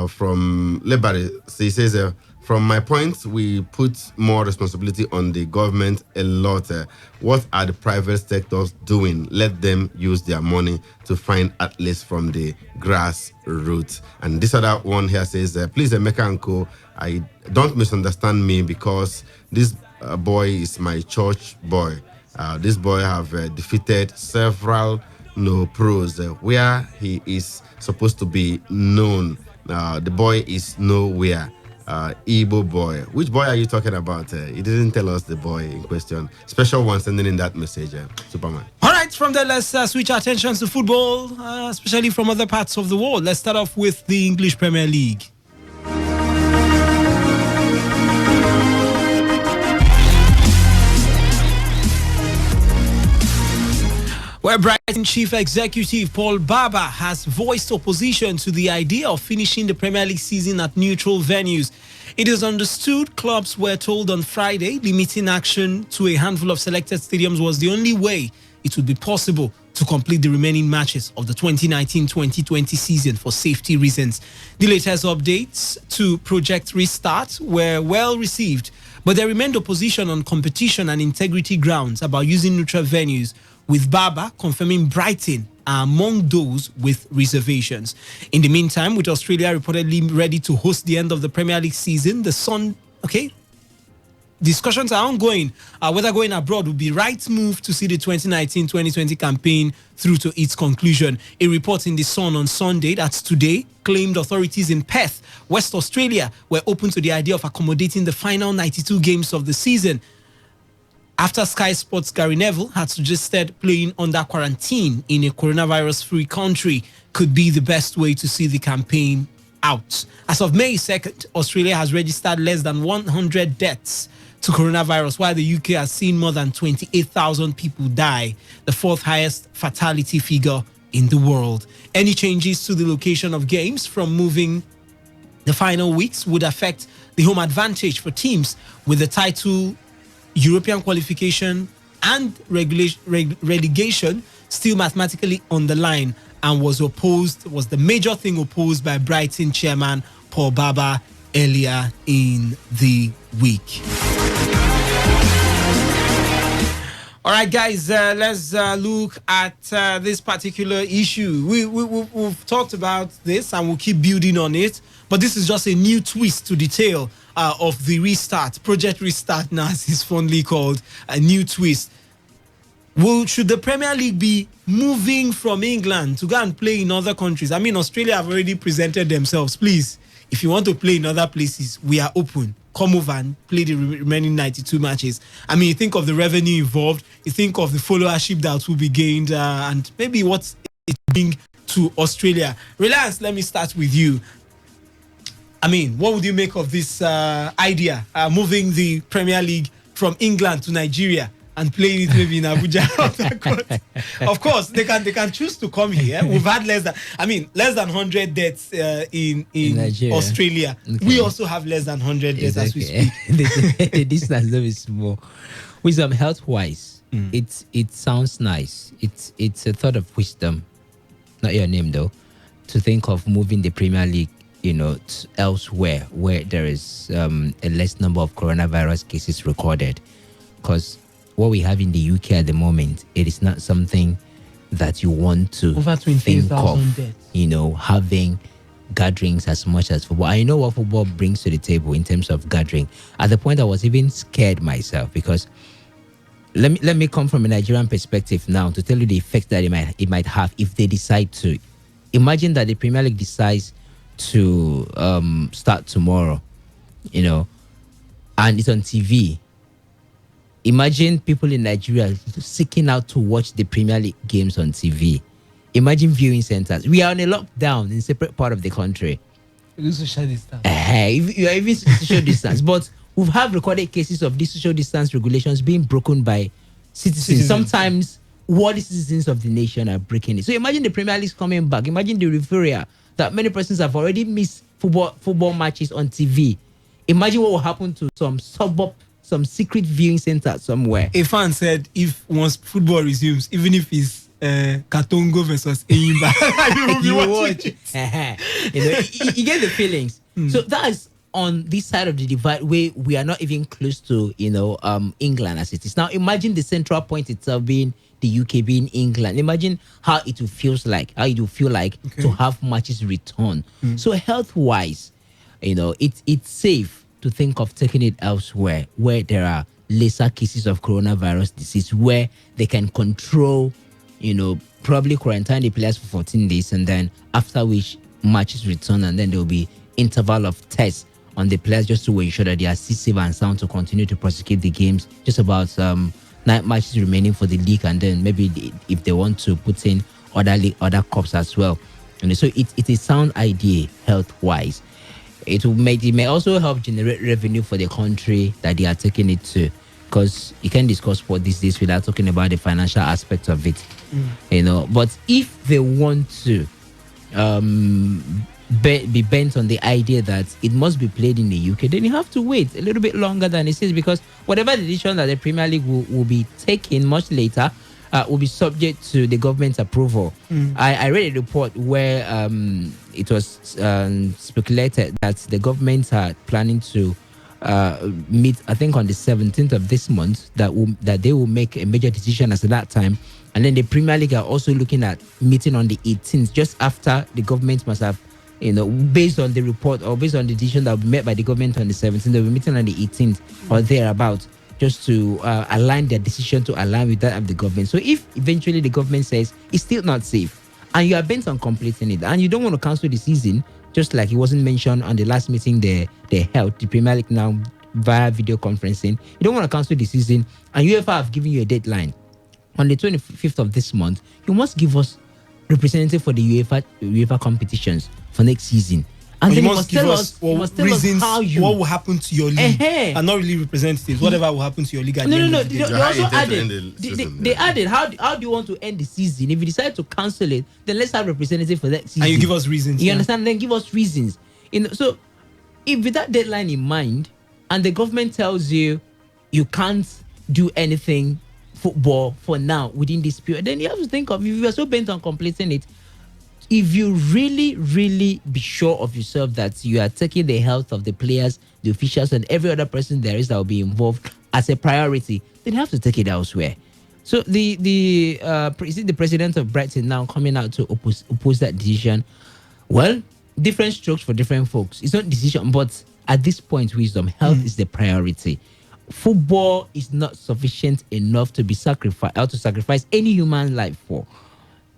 From Lebari C says, from my point, we put more responsibility on the government a lot. What are the private sectors doing? Let them use their money to find at least from the grassroots. And this other one here says, please, Emeka and Co., I don't misunderstand me because this boy is my church boy. This boy have defeated several pros where he is supposed to be known. The boy is nowhere. Igbo boy. Which boy are you talking about? He didn't tell us the boy in question. Special one sending in that message, Superman. All right, from there, let's switch our attention to football, especially from other parts of the world. Let's start off with the English Premier League. Where Brighton Chief Executive Paul Barber has voiced opposition to the idea of finishing the Premier League season at neutral venues. It is understood clubs were told on Friday limiting action to a handful of selected stadiums was the only way it would be possible to complete the remaining matches of the 2019-2020 season for safety reasons. The latest updates to Project Restart were well received, but there remained opposition on competition and integrity grounds about using neutral venues, with Barber confirming Brighton are among those with reservations. In the meantime, with Australia reportedly ready to host the end of the Premier League season, discussions are ongoing whether going abroad would be right move to see the 2019-2020 campaign through to its conclusion. A report in The Sun on Sunday, that's today, claimed authorities in Perth, West Australia, were open to the idea of accommodating the final 92 games of the season, after Sky Sports' Gary Neville had suggested playing under quarantine in a coronavirus-free country could be the best way to see the campaign out. As of May 2nd, Australia has registered less than 100 deaths to coronavirus, while the UK has seen more than 28,000 people die, the fourth highest fatality figure in the world. Any changes to the location of games from moving the final weeks would affect the home advantage for teams with the title, European qualification and relegation still mathematically on the line, and was the major thing opposed by Brighton chairman Paul Barber earlier in the week. All right, guys, let's look at this particular issue. We've talked about this and we'll keep building on it, but this is just a new twist to the tale of the restart, Project Restart now, as it's fondly called, a new twist. Should the Premier League be moving from England to go and play in other countries? I mean, Australia have already presented themselves. Please, if you want to play in other places, we are open. Come over and play the remaining 92 matches. I mean, you think of the revenue involved, you think of the followership that will be gained, and maybe what it brings to Australia. Reliance, let me start with you. I mean, what would you make of this idea, moving the Premier League from England to Nigeria and playing it maybe in Abuja? Of course, they can choose to come here. We've had less than 100 deaths in Australia. Okay. We also have less than 100 deaths as we speak. The distance is small. Wisdom, health-wise, it sounds nice. It's a thought of wisdom, not your name though, to think of moving the Premier League, elsewhere where there is a less number of coronavirus cases recorded, because what we have in the UK at the moment, it is not something that you want to over 20,000 deaths. Having gatherings as much as football. I know what football brings to the table in terms of gathering. At the point I was even scared myself, because let me come from a Nigerian perspective now to tell you the effect that it might have if they decide to. Imagine that the Premier League decides to start tomorrow, and it's on TV. Imagine people in Nigeria seeking out to watch the Premier League games on TV. Imagine viewing centers. We are on a lockdown in a separate part of the country. Social distance. You are even social distance. But we have recorded cases of these social distance regulations being broken by citizens. Sometimes worthy citizens of the nation are breaking it. So imagine the Premier League coming back. Imagine the euphoria that many persons have already missed football matches on TV. Imagine what will happen to some secret viewing center somewhere. A fan said if once football resumes, even if it's Katongo versus Eimba, you will watch it. You get the feelings. So that is on this side of the divide where we are not even close to, England as it is. Now imagine the central point itself being the UK, being England. Imagine how it will feel like to have matches return. So health-wise, it's safe to think of taking it elsewhere where there are lesser cases of coronavirus disease, where they can control, probably quarantine the players for 14 days, and then after which matches return, and then there will be interval of tests on the players just to ensure that they are still safe and sound to continue to prosecute the games. Just about 9 matches remaining for the league, and then maybe if they want to put in other cups as well. And so it's a sound idea health-wise. It may also help generate revenue for the country that they are taking it to, because you can't discuss sport these days without talking about the financial aspect of it. But if they want to be bent on the idea that it must be played in the UK, then you have to wait a little bit longer than it is, because whatever decision that the Premier League will be taking much later will be subject to the government's approval. I read a report where it was speculated that the government are planning to meet, I think on the 17th of this month, that they will make a major decision as at that time. And then the Premier League are also looking at meeting on the 18th, just after the government must have, based on the report or based on the decision that will be met by the government on the 17th, they'll be meeting on the 18th or thereabouts, just to align their decision to align with that of the government. So if eventually the government says it's still not safe and you are bent on completing it and you don't want to cancel the season, just like it wasn't mentioned on the last meeting they held, the Premier League now via video conferencing, you don't want to cancel the season and UEFA have given you a deadline. On the 25th of this month, you must give us representative for the UEFA competitions for next season. And then you must tell us reasons what will happen to your league, and not really representatives. Whatever will happen to your league. No. They also added. They added. How do you want to end the season? If you decide to cancel it, then let's have representative for that season. And you give us reasons. You understand? Then give us reasons. So, if with that deadline in mind, and the government tells you you can't do anything football for now within this period, then you have to think of, if you are so bent on completing it, if you really be sure of yourself that you are taking the health of the players, the officials, and every other person there is that will be involved as a priority, then you have to take it elsewhere. So is it the president of Brighton now coming out to oppose that decision? Well, different strokes for different folks. It's not decision, but at this point, wisdom, health is the priority. Football is not sufficient enough to be sacrificed or to sacrifice any human life for.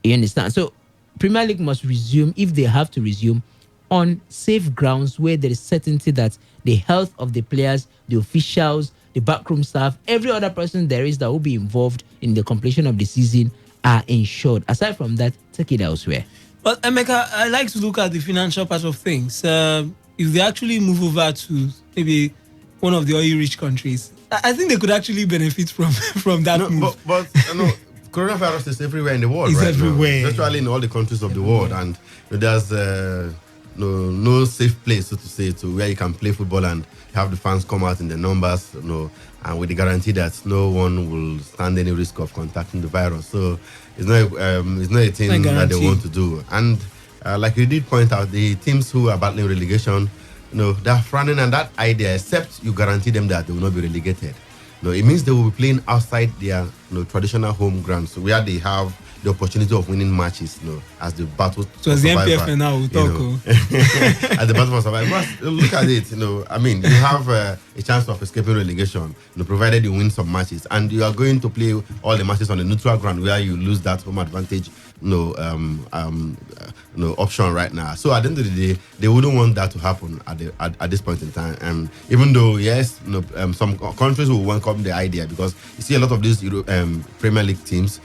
You understand? So Premier League must resume, if they have to resume, on safe grounds where there is certainty that the health of the players, the officials, the backroom staff, every other person there is that will be involved in the completion of the season are ensured. Aside from that, take it elsewhere. But Emeka, I like to look at the financial part of things. If they actually move over to maybe one of the oil-rich countries, I think they could actually benefit from that move. But coronavirus is everywhere in the world. It's right everywhere. Now. Virtually in all the countries of the world, and there's no safe place, so to say, to where you can play football and have the fans come out in the numbers, and with the guarantee that no one will stand any risk of contacting the virus. So it's not a thing that they want to do. And like you did point out, the teams who are battling relegation, they're frowning on that idea, except you guarantee them that they will not be relegated. It means they will be playing outside their traditional home grounds, so where they have the opportunity of winning matches, as the battle. So as the MPF now we talk. As the battle for survival. But look at it, I mean, you have a chance of escaping relegation, provided you win some matches, and you are going to play all the matches on a neutral ground where you lose that home advantage. Option right now. So at the end of the day, they wouldn't want that to happen at this point in time. Even though yes, some countries will welcome the idea, because you see a lot of these Premier League teams,